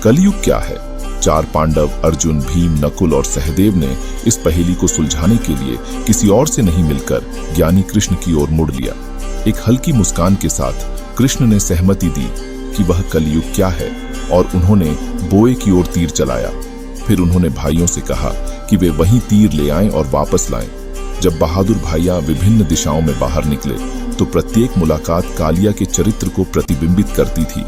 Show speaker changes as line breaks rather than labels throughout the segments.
कलयुग क्या है? चार पांडव अर्जुन, भीम, नकुल और सहदेव ने इस पहेली को सुलझाने के लिए किसी और से नहीं मिलकर ज्ञानी कृष्ण की ओर मुड़ लिया। एक हल्की मुस्कान के साथ कृष्ण ने सहमति दी कि वह कलयुग क्या है और उन्होंने बोए की ओर तीर चलाया। फिर उन्होंने भाइयों से कहा कि वे वहीं तीर ले आएं और वापस लाएं। जब बहादुर भाइयां विभिन्न दिशाओं में बाहर निकले तो प्रत्येक मुलाकात कालिया के चरित्र को प्रतिबिंबित करती थी।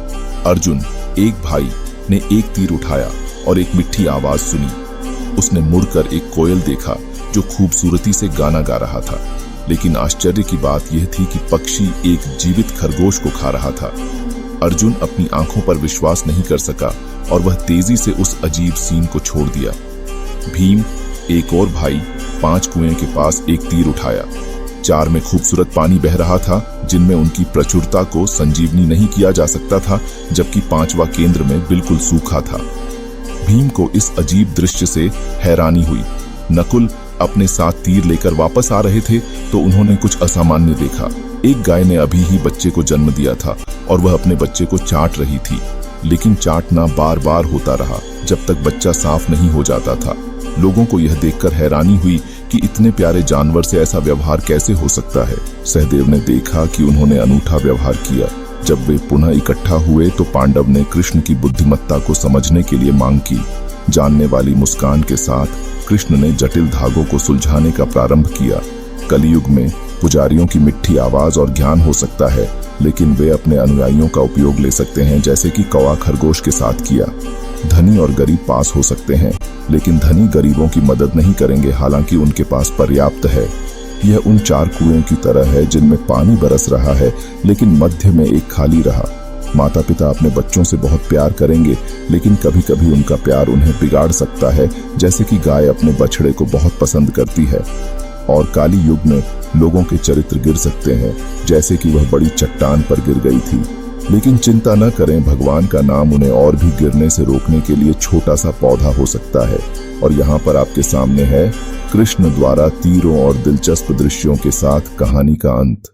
अर्जुन, एक भाई, ने एक तीर उठाया और एक मिठी आवाज सुनी। उसने मुड़कर एक कोयल देखा जो खूबसूरती से गाना गा रहा था, लेकिन आश्चर्य की बात यह थी कि पक्षी एक जीवित खरगोश को खा रहा था। अर्जुन अपनी आंखों पर विश्वास नहीं कर सका और वह तेजी से उस अजीब सीन को छोड़ दिया। भीम, एक और भाई, 5 कुएं के पास एक तीर उठाया। 4 में खूबसूरत पानी बह रहा था जिनमें उनकी प्रचुरता को संजीवनी नहीं किया जा सकता था, जबकि 5वां केंद्र में बिल्कुल सूखा था। भीम को इस अजीब दृश्य से हैरानी हुई। नकुल अपने साथ तीर लेकर वापस आ रहे थे तो उन्होंने कुछ असामान्य देखा। एक गाय ने अभी ही बच्चे को जन्म दिया था और वह अपने बच्चे को चाट रही थी, लेकिन चाटना बार बार होता रहा जब तक बच्चा साफ नहीं हो जाता था। लोगों को यह देखकर हैरानी हुई कि इतने प्यारे जानवर से ऐसा व्यवहार कैसे हो सकता है। सहदेव ने देखा कि उन्होंने अनूठा व्यवहार किया। जब वे पुनः इकट्ठा हुए तो पांडव ने कृष्ण की बुद्धिमत्ता को समझने के लिए मांग की। जानने वाली मुस्कान के साथ कृष्ण ने जटिल धागों को सुलझाने का प्रारंभ किया। कलयुग में पुजारियों की मिठी आवाज और ज्ञान हो सकता है, लेकिन वे अपने अनुयायियों का उपयोग ले सकते हैं, जैसे कि कौवा खरगोश के साथ किया। धनी और गरीब पास हो सकते हैं, लेकिन धनी गरीबों की मदद नहीं करेंगे, हालांकि उनके पास पर्याप्त है। यह उन 4 कुएं की तरह है जिनमें पानी बरस रहा है, लेकिन मध्य में एक खाली रहा। माता पिता अपने बच्चों से बहुत प्यार करेंगे, लेकिन कभी कभी उनका प्यार उन्हें बिगाड़ सकता है, जैसे कि गाय अपने बछड़े को बहुत पसंद करती है। और काली युग में लोगों के चरित्र गिर सकते हैं, जैसे कि वह बड़ी चट्टान पर गिर गई थी। लेकिन चिंता न करें, भगवान का नाम उन्हें और भी गिरने से रोकने के लिए छोटा सा पौधा हो सकता है। और यहाँ पर आपके सामने है कृष्ण द्वारा तीरों और दिलचस्प दृश्यों के साथ कहानी का अंत।